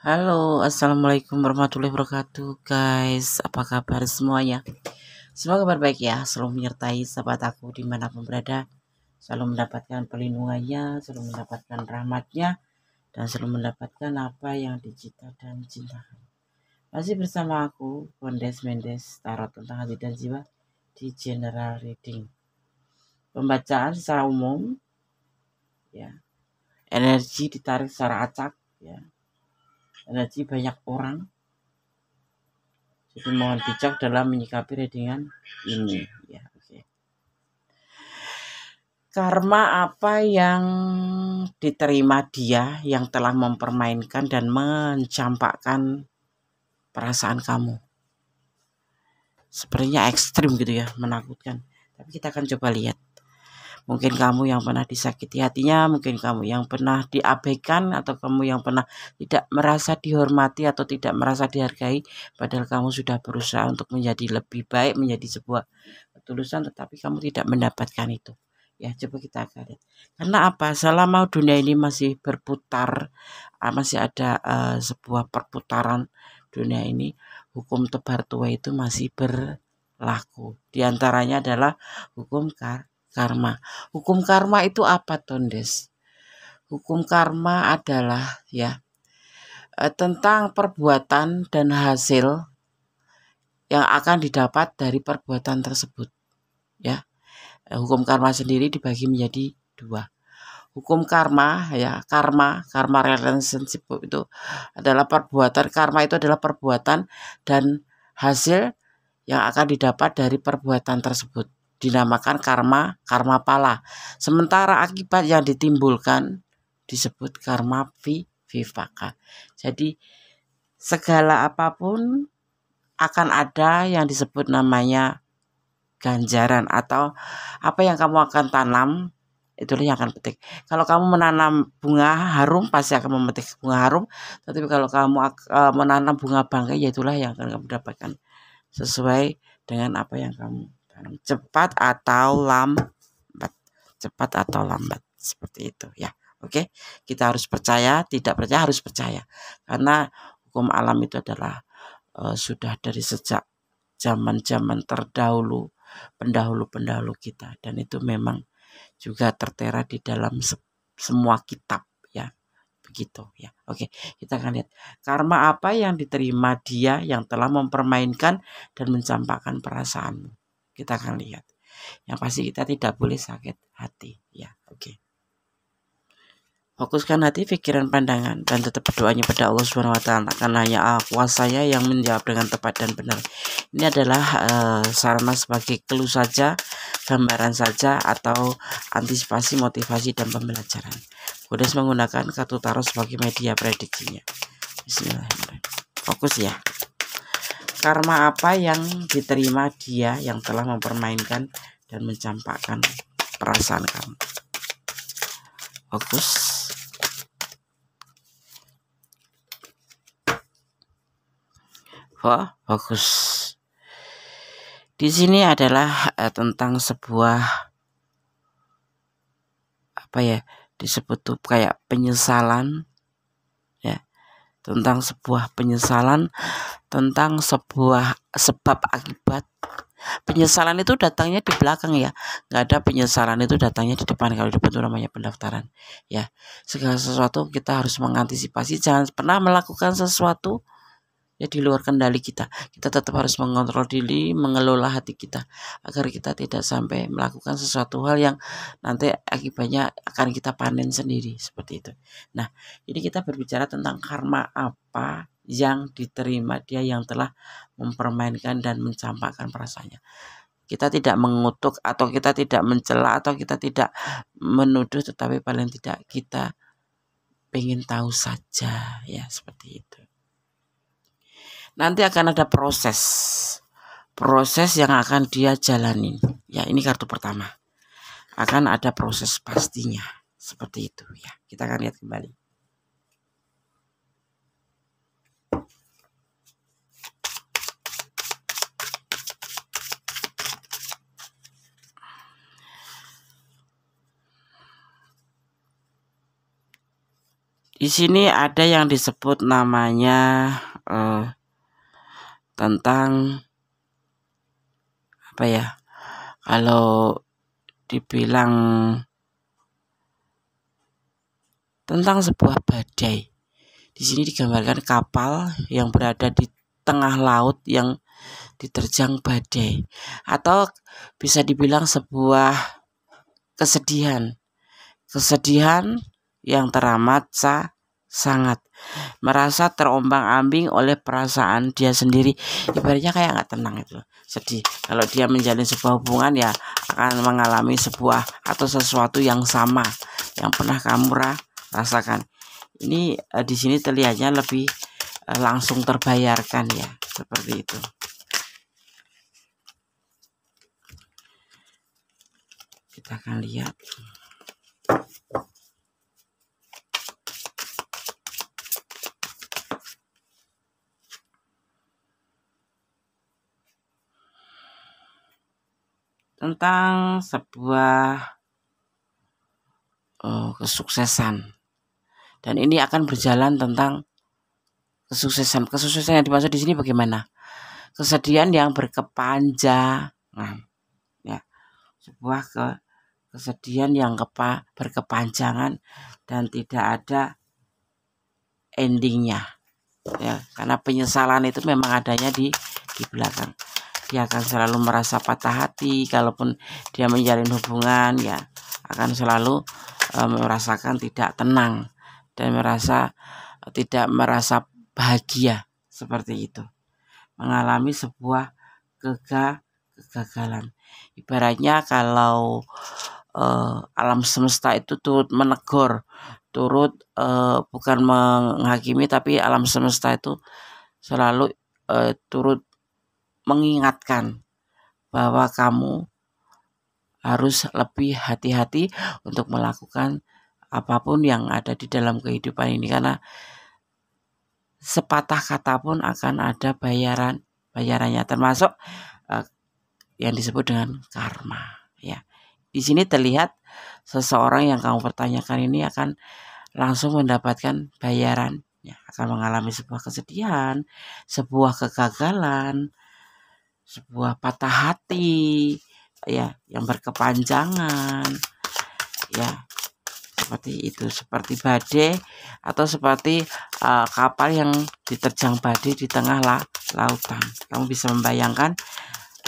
Halo, assalamualaikum warahmatullahi wabarakatuh, guys. Apa kabar semuanya? Semoga kabar baik ya, selalu menyertai sahabat aku dimanapun berada, selalu mendapatkan perlindungannya, selalu mendapatkan rahmatnya, dan selalu mendapatkan apa yang dicita dan cintakan. Masih bersama aku, Kondes Mendes, Tarot tentang hati dan jiwa di General Reading. Pembacaan secara umum, ya, energi ditarik secara acak, ya, energi banyak orang. Jadi mohon bijak dalam menyikapi readingan ini ya. Oke. Karma apa yang diterima dia yang telah mempermainkan dan mencampakkan perasaan kamu? Sepertinya ekstrim gitu ya, menakutkan. Tapi kita akan coba lihat. Mungkin kamu yang pernah disakiti hatinya, mungkin kamu yang pernah diabaikan, atau kamu yang pernah tidak merasa dihormati atau tidak merasa dihargai, padahal kamu sudah berusaha untuk menjadi lebih baik, menjadi sebuah ketulusan, tetapi kamu tidak mendapatkan itu. Ya, coba kita akan lihat. Karena apa? Selama dunia ini masih berputar, masih ada sebuah perputaran dunia ini, hukum tebar tua itu masih berlaku. Di antaranya adalah hukum karma. Hukum karma itu apa, Tondes? Hukum karma adalah ya tentang perbuatan dan hasil yang akan didapat dari perbuatan tersebut. Ya, hukum karma sendiri dibagi menjadi dua. Hukum karma ya, karma relationship itu adalah perbuatan. Karma itu adalah perbuatan dan hasil yang akan didapat dari perbuatan tersebut, dinamakan karma pala. Sementara akibat yang ditimbulkan disebut karma vivaka. Jadi segala apapun akan ada yang disebut namanya ganjaran, atau apa yang kamu akan tanam itulah yang akan petik. Kalau kamu menanam bunga harum pasti akan memetik bunga harum, tetapi kalau kamu menanam bunga bangkai, ya itulah yang akan kamu dapatkan sesuai dengan apa yang kamu tanam, cepat atau lambat, seperti itu ya. Oke, kita harus percaya, tidak percaya harus percaya, karena hukum alam itu adalah sudah dari sejak zaman-zaman terdahulu, pendahulu kita, dan itu memang juga tertera di dalam semua kitab ya, begitu ya. Oke, kita akan lihat karma apa yang diterima dia yang telah mempermainkan dan mencampakkan perasaanmu. Kita akan lihat. Yang pasti kita tidak boleh sakit hati ya. Oke. Fokuskan hati, pikiran, pandangan, dan tetap berdoanya pada Allah Subhanahu wa Ta'ala, karena hanya kuasanya yang menjawab dengan tepat dan benar. Ini adalah sarana sebagai clue saja, gambaran saja, atau antisipasi, motivasi, dan pembelajaran. Kudes menggunakan kartu tarot sebagai media prediksinya. Bismillahirrahmanirrahim. Fokus ya. Karma apa yang diterima dia yang telah mempermainkan dan mencampakkan perasaan kamu? Fokus. Fokus. Di sini adalah tentang sebuah apa ya, disebut tuh kayak penyesalan ya, tentang sebuah penyesalan, tentang sebuah sebab akibat. Penyesalan itu datangnya di belakang ya, nggak ada penyesalan itu datangnya di depan. Kalau di depan itu namanya pendaftaran ya. Segala sesuatu kita harus mengantisipasi, jangan pernah melakukan sesuatu ya di luar kendali kita. Kita tetap harus mengontrol diri, mengelola hati kita, agar kita tidak sampai melakukan sesuatu hal yang nanti akibatnya akan kita panen sendiri, seperti itu. Nah, ini kita berbicara tentang karma apa yang diterima dia yang telah mempermainkan dan mencampakkan perasaannya. Kita tidak mengutuk, atau kita tidak mencela, atau kita tidak menuduh, tetapi paling tidak kita ingin tahu saja ya, seperti itu. Nanti akan ada proses yang akan dia jalani ya. Ini kartu pertama, akan ada proses pastinya, seperti itu ya. Kita akan lihat kembali. Di Di sini ada yang disebut namanya tentang apa ya? Kalau dibilang tentang sebuah badai. Di sini digambarkan kapal yang berada di tengah laut yang diterjang badai, atau bisa dibilang sebuah kesedihan yang teramat sangat, merasa terombang-ambing oleh perasaan dia sendiri. Ibaratnya kayak nggak tenang itu, sedih. Kalau dia menjalin sebuah hubungan ya akan mengalami sebuah atau sesuatu yang sama yang pernah kamu rasakan. Ini di sini terlihatnya lebih langsung terbayarkan ya, seperti itu. Kita akan lihat. Tentang sebuah kesuksesan, dan ini akan berjalan tentang kesuksesan yang dimaksud di sini bagaimana? Kesedihan yang berkepanjangan, ya, sebuah kesedihan yang berkepanjangan dan tidak ada endingnya, ya, karena penyesalan itu memang adanya di belakang. Dia akan selalu merasa patah hati, kalaupun dia menjalin hubungan ya akan selalu merasakan tidak tenang dan tidak merasa bahagia, seperti itu. Mengalami sebuah kegagalan. Ibaratnya kalau alam semesta itu turut menegur, bukan menghakimi, tapi alam semesta itu selalu turut mengingatkan bahwa kamu harus lebih hati-hati untuk melakukan apapun yang ada di dalam kehidupan ini, karena sepatah kata pun akan ada bayarannya, termasuk yang disebut dengan karma, ya. Di sini terlihat seseorang yang kamu pertanyakan ini akan langsung mendapatkan bayaran, ya, akan mengalami sebuah kesedihan, sebuah kegagalan, sebuah patah hati, ya, yang berkepanjangan, ya, seperti itu, seperti badai atau seperti kapal yang diterjang badai di tengah lautan. Kamu bisa membayangkan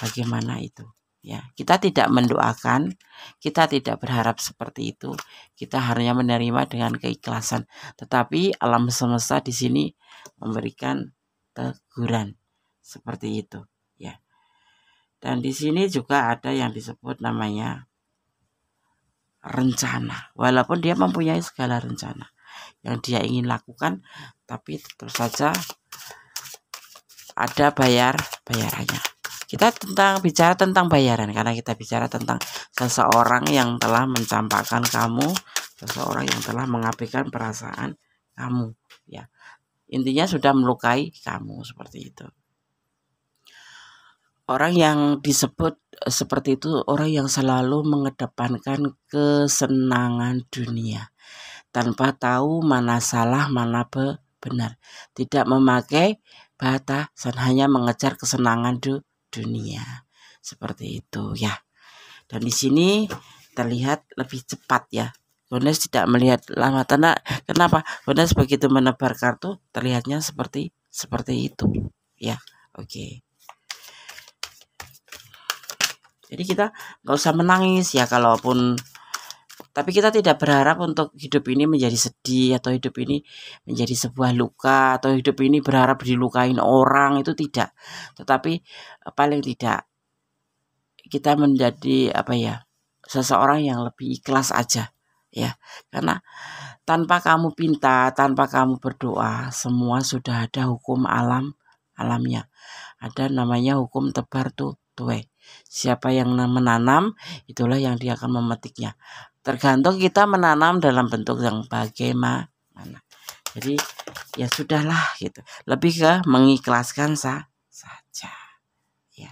bagaimana itu, ya. Kita tidak mendoakan, kita tidak berharap seperti itu, kita hanya menerima dengan keikhlasan. Tetapi alam semesta di sini memberikan teguran seperti itu, ya. Dan di sini juga ada yang disebut namanya rencana. Walaupun dia mempunyai segala rencana yang dia ingin lakukan, tapi tetap saja ada bayarannya. Kita bicara tentang bayaran karena kita bicara tentang seseorang yang telah mencampakkan kamu, seseorang yang telah mengabaikan perasaan kamu, ya. Intinya sudah melukai kamu, seperti itu. Orang yang disebut seperti itu orang yang selalu mengedepankan kesenangan dunia tanpa tahu mana salah mana benar, tidak memakai batasan, hanya mengejar kesenangan dunia, seperti itu, ya. Dan di sini terlihat lebih cepat, ya. Gones tidak melihat lama. Kenapa? Gones begitu menebar kartu terlihatnya seperti itu, ya. Oke. Jadi kita nggak usah menangis ya, tapi kita tidak berharap untuk hidup ini menjadi sedih, atau hidup ini menjadi sebuah luka, atau hidup ini berharap dilukain orang, itu tidak. Tetapi paling tidak kita menjadi seseorang yang lebih ikhlas aja, ya. Karena tanpa kamu pinta, tanpa kamu berdoa, semua sudah ada hukum alamnya. Ada namanya hukum tebar tuai. Siapa yang menanam, itulah yang dia akan memetiknya. Tergantung kita menanam dalam bentuk yang bagaimana. Jadi ya sudahlah gitu. Lebih ke mengikhlaskan saja. Ya.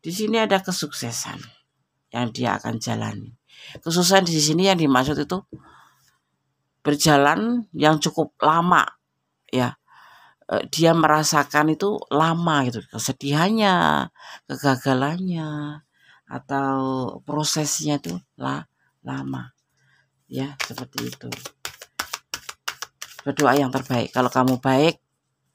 Di sini ada kesuksesan yang dia akan jalani. Kesuksesan di sini yang dimaksud itu berjalan yang cukup lama ya. Dia merasakan itu lama gitu, kesedihannya, kegagalannya, atau prosesnya itu lama ya, seperti itu. Berdoa yang terbaik. Kalau kamu baik,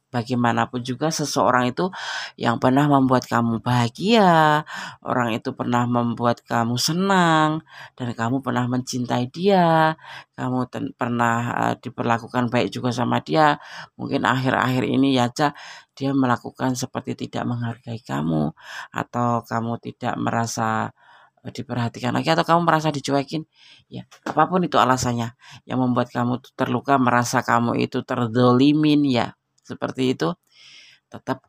bagaimanapun juga seseorang itu yang pernah membuat kamu bahagia, orang itu pernah membuat kamu senang, dan kamu pernah mencintai dia, kamu pernah diperlakukan baik juga sama dia. Mungkin akhir-akhir ini aja dia melakukan seperti tidak menghargai kamu, atau kamu tidak merasa diperhatikan lagi, atau kamu merasa dicuekin ya, apapun itu alasannya yang membuat kamu terluka, merasa kamu itu terdolimin ya, seperti itu. Tetap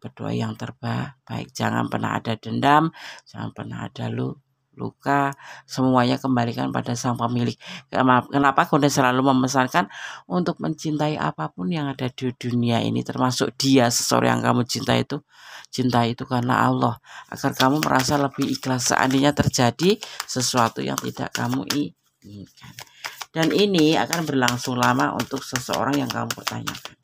berdoa yang terbaik. Jangan pernah ada dendam, jangan pernah ada luka. Semuanya kembalikan pada sang pemilik. Kenapa Gonda selalu memesankan untuk mencintai apapun yang ada di dunia ini, termasuk dia, seseorang yang kamu cintai itu karena Allah, agar kamu merasa lebih ikhlas seandainya terjadi sesuatu yang tidak kamu inginkan. Dan ini akan berlangsung lama untuk seseorang yang kamu pertanyakan.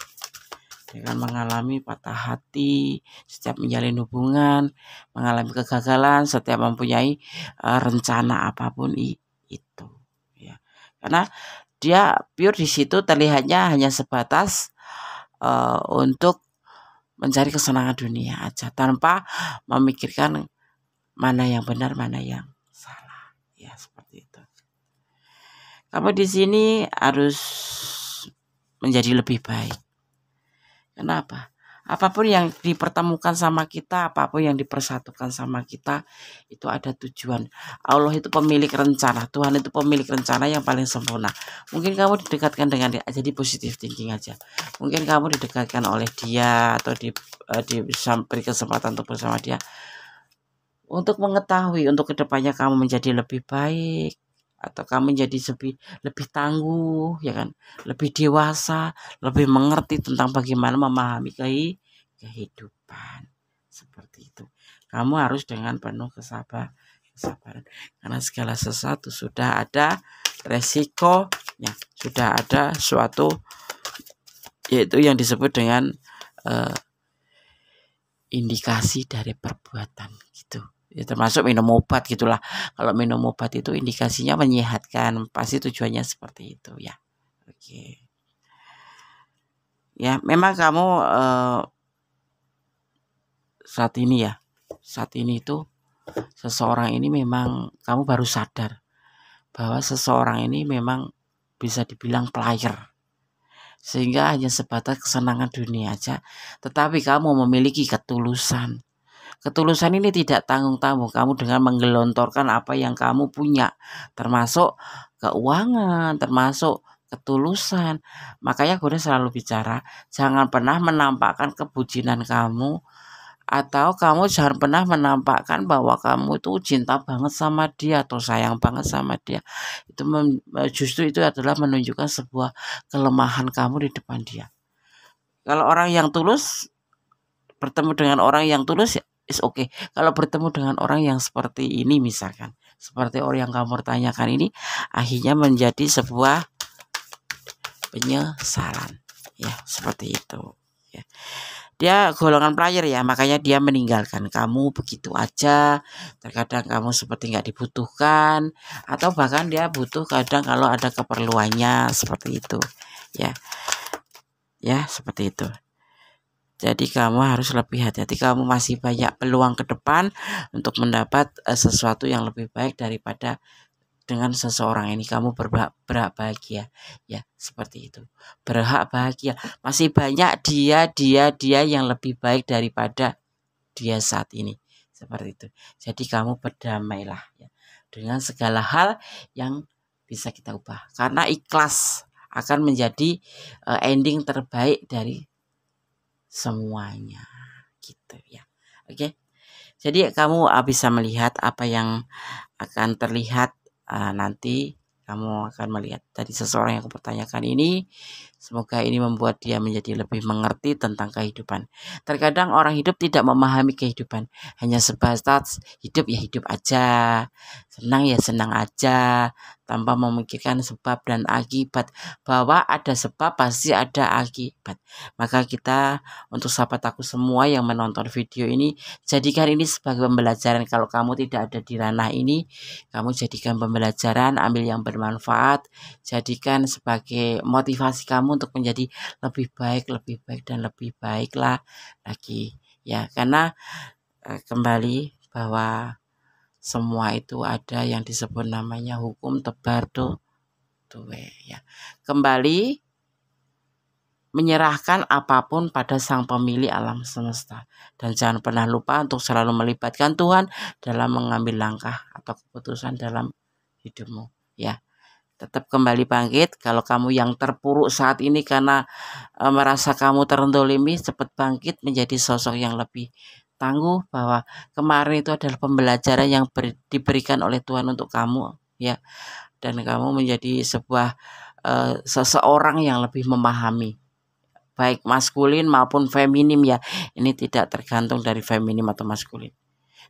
Dia akan mengalami patah hati setiap menjalin hubungan, mengalami kegagalan setiap mempunyai rencana apapun itu ya. Karena dia pure di situ terlihatnya hanya sebatas untuk mencari kesenangan dunia aja, tanpa memikirkan mana yang benar, mana yang salah ya, seperti itu. Kamu di sini harus menjadi lebih baik. Kenapa? Apapun yang dipertemukan sama kita, apapun yang dipersatukan sama kita, itu ada tujuan. Allah itu pemilik rencana, Tuhan itu pemilik rencana yang paling sempurna. Mungkin kamu didekatkan dengan dia, jadi positive thinking aja. Mungkin kamu didekatkan oleh dia, atau diberi kesempatan untuk bersama dia, untuk mengetahui, untuk kedepannya kamu menjadi lebih baik, atau kamu jadi lebih tangguh ya kan, lebih dewasa, lebih mengerti tentang bagaimana memahami kehidupan, seperti itu. Kamu harus dengan penuh kesabaran, karena segala sesuatu sudah ada resikonya, sudah ada suatu, yaitu yang disebut dengan indikasi dari perbuatan gitu ya, termasuk minum obat gitulah. Kalau minum obat itu indikasinya menyehatkan, pasti tujuannya seperti itu ya. Oke ya, memang kamu saat ini itu seseorang ini memang kamu baru sadar bahwa seseorang ini memang bisa dibilang player, sehingga hanya sebatas kesenangan dunia aja, tetapi kamu memiliki ketulusan. Ketulusan ini tidak tanggung-tanggung, kamu dengan menggelontorkan apa yang kamu punya, termasuk keuangan, termasuk ketulusan. Makanya gue selalu bicara, jangan pernah menampakkan kebucinan kamu, atau kamu jangan pernah menampakkan bahwa kamu itu cinta banget sama dia atau sayang banget sama dia. Itu justru itu adalah menunjukkan sebuah kelemahan kamu di depan dia. Kalau orang yang tulus bertemu dengan orang yang tulus ya is okay. Kalau bertemu dengan orang yang seperti ini, misalkan seperti orang yang kamu tanyakan ini, akhirnya menjadi sebuah penyesalan ya, seperti itu ya. Dia golongan player ya, makanya dia meninggalkan kamu begitu aja. Terkadang kamu seperti nggak dibutuhkan, atau bahkan dia butuh kadang kalau ada keperluannya, seperti itu ya. Ya, seperti itu. Jadi kamu harus lebih hati-hati, kamu masih banyak peluang ke depan untuk mendapat sesuatu yang lebih baik daripada dengan seseorang ini. Kamu berhak bahagia ya, seperti itu. Berhak bahagia. Masih banyak dia yang lebih baik daripada dia saat ini, seperti itu. Jadi kamu berdamailah ya dengan segala hal yang bisa kita ubah, karena ikhlas akan menjadi ending terbaik dari semuanya gitu ya. Oke, jadi kamu bisa melihat apa yang akan terlihat nanti. Kamu akan melihat dari seseorang yang aku pertanyakan ini Semoga ini membuat dia menjadi lebih mengerti tentang kehidupan. Terkadang orang hidup tidak memahami kehidupan, hanya sebatas hidup ya hidup aja, senang ya senang aja, tanpa memikirkan sebab dan akibat. Bahwa ada sebab pasti ada akibat. Maka kita, untuk sahabat aku semua yang menonton video ini, jadikan ini sebagai pembelajaran. Kalau kamu tidak ada di ranah ini, kamu jadikan pembelajaran, ambil yang bermanfaat, jadikan sebagai motivasi kamu untuk menjadi lebih baik dan lebih baiklah lagi ya. Karena kembali bahwa semua itu ada yang disebut namanya hukum tebar tuwe ya. Kembali menyerahkan apapun pada Sang Pemilik alam semesta, dan jangan pernah lupa untuk selalu melibatkan Tuhan dalam mengambil langkah atau keputusan dalam hidupmu ya. Tetap kembali bangkit. Kalau kamu yang terpuruk saat ini karena merasa kamu terendolimi, cepat bangkit menjadi sosok yang lebih tangguh, bahwa kemarin itu adalah pembelajaran yang diberikan oleh Tuhan untuk kamu ya, dan kamu menjadi sebuah seseorang yang lebih memahami, baik maskulin maupun feminim ya. Ini tidak tergantung dari feminim atau maskulin.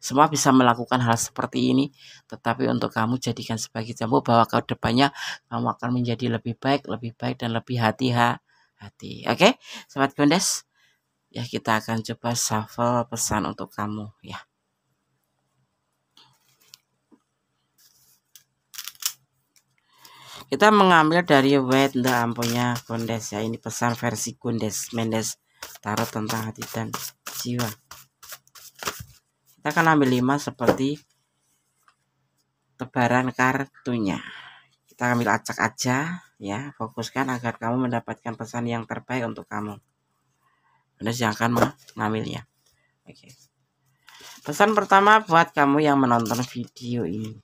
Semua bisa melakukan hal seperti ini, tetapi untuk kamu jadikan sebagai contoh bahwa ke depannya kamu akan menjadi lebih baik dan lebih hati-hati. Oke, Sobat Gondes, ya kita akan coba shuffle pesan untuk kamu ya. Kita mengambil dari Wet the Ampunya Gondes ya. Ini pesan versi Gondes Mendes Tarot tentang hati dan jiwa. Kita akan ambil 5 seperti tebaran kartunya. Kita ambil acak aja ya, fokuskan agar kamu mendapatkan pesan yang terbaik untuk kamu. Anda yang akan mengambilnya. Oke. Pesan pertama buat kamu yang menonton video ini.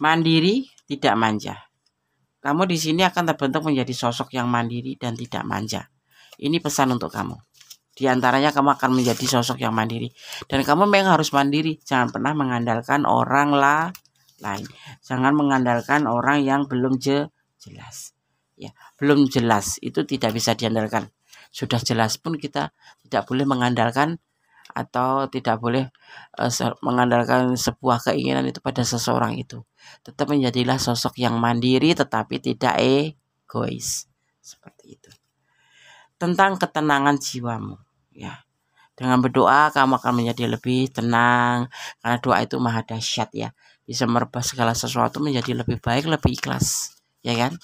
Mandiri, tidak manja. Kamu di sini akan terbentuk menjadi sosok yang mandiri dan tidak manja. Ini pesan untuk kamu. Di antaranya kamu akan menjadi sosok yang mandiri. Dan kamu memang harus mandiri. Jangan pernah mengandalkan orang lain. Jangan mengandalkan orang yang belum jelas. Ya, belum jelas itu tidak bisa diandalkan. Sudah jelas pun kita tidak boleh mengandalkan atau tidak boleh mengandalkan sebuah keinginan itu pada seseorang itu. Tetap menjadilah sosok yang mandiri tetapi tidak egois. Seperti itu. Tentang ketenangan jiwamu ya. Dengan berdoa kamu akan menjadi lebih tenang, karena doa itu maha dahsyat ya. Bisa merubah segala sesuatu menjadi lebih baik, lebih ikhlas, ya kan?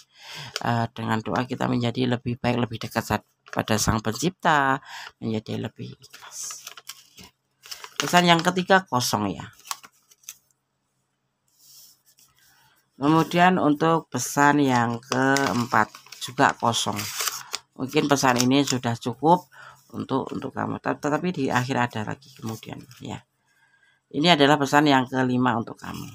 Dengan doa kita menjadi lebih baik, lebih dekat pada Sang Pencipta, menjadi lebih ikhlas. Pesan yang ketiga, kosong ya. Kemudian untuk pesan yang keempat juga kosong. Mungkin pesan ini sudah cukup untuk kamu, tetapi di akhir ada lagi kemudian ya. Ini adalah pesan yang kelima untuk kamu.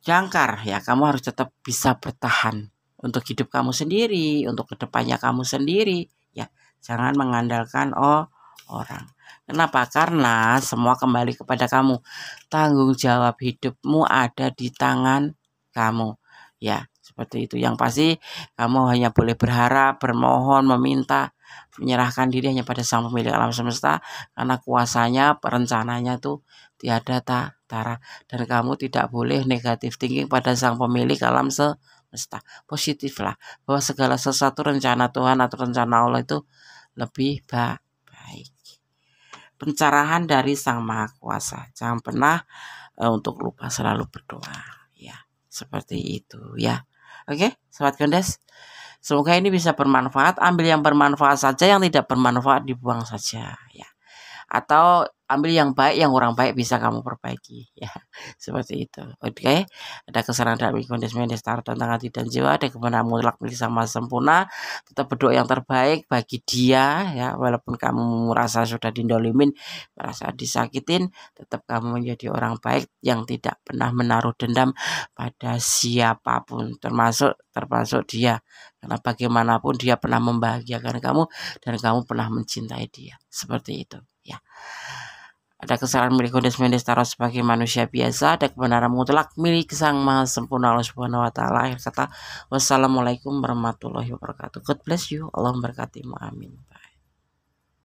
Jangkar ya, kamu harus tetap bisa bertahan untuk hidup kamu sendiri, untuk kedepannya kamu sendiri ya. Jangan mengandalkan orang. Kenapa? Karena semua kembali kepada kamu. Tanggung jawab hidupmu ada di tangan kamu ya. Seperti itu. Yang pasti kamu hanya boleh berharap, bermohon, meminta, menyerahkan diri hanya pada Sang Pemilik alam semesta, karena kuasanya, perencananya itu tiada tara, dan kamu tidak boleh negatif thinking pada Sang Pemilik alam semesta. Positiflah bahwa segala sesuatu rencana Tuhan atau rencana Allah itu lebih baik. Pencerahan dari Sang Maha Kuasa. Jangan pernah untuk lupa selalu berdoa ya. Seperti itu ya. Oke, Sobat Gondes. Semoga ini bisa bermanfaat. Ambil yang bermanfaat saja, yang tidak bermanfaat dibuang saja ya. Atau ambil yang baik, yang kurang baik bisa kamu perbaiki ya. Seperti itu. Oke. Ada kesalahan dari Gondes Mendes Tarot tentang hati dan jiwa, ada kebenaran mutlak milik Sang Maha Sempurna. Tetap berdoa yang terbaik bagi dia ya. Walaupun kamu merasa sudah dindolimin, merasa disakitin, tetap kamu menjadi orang baik yang tidak pernah menaruh dendam pada siapapun, termasuk dia. Karena bagaimanapun dia pernah membahagiakan kamu dan kamu pernah mencintai dia. Seperti itu ya. Ada kesalahan milik Hondes Mendes Taros sebagai manusia biasa, ada kebenaran mutlak milik Sang Maha Sempurna Allah Subhanahu wa taala. Akhir kata, wassalamualaikum warahmatullahi wabarakatuh. God bless you. Allah memberkatimu. Amin.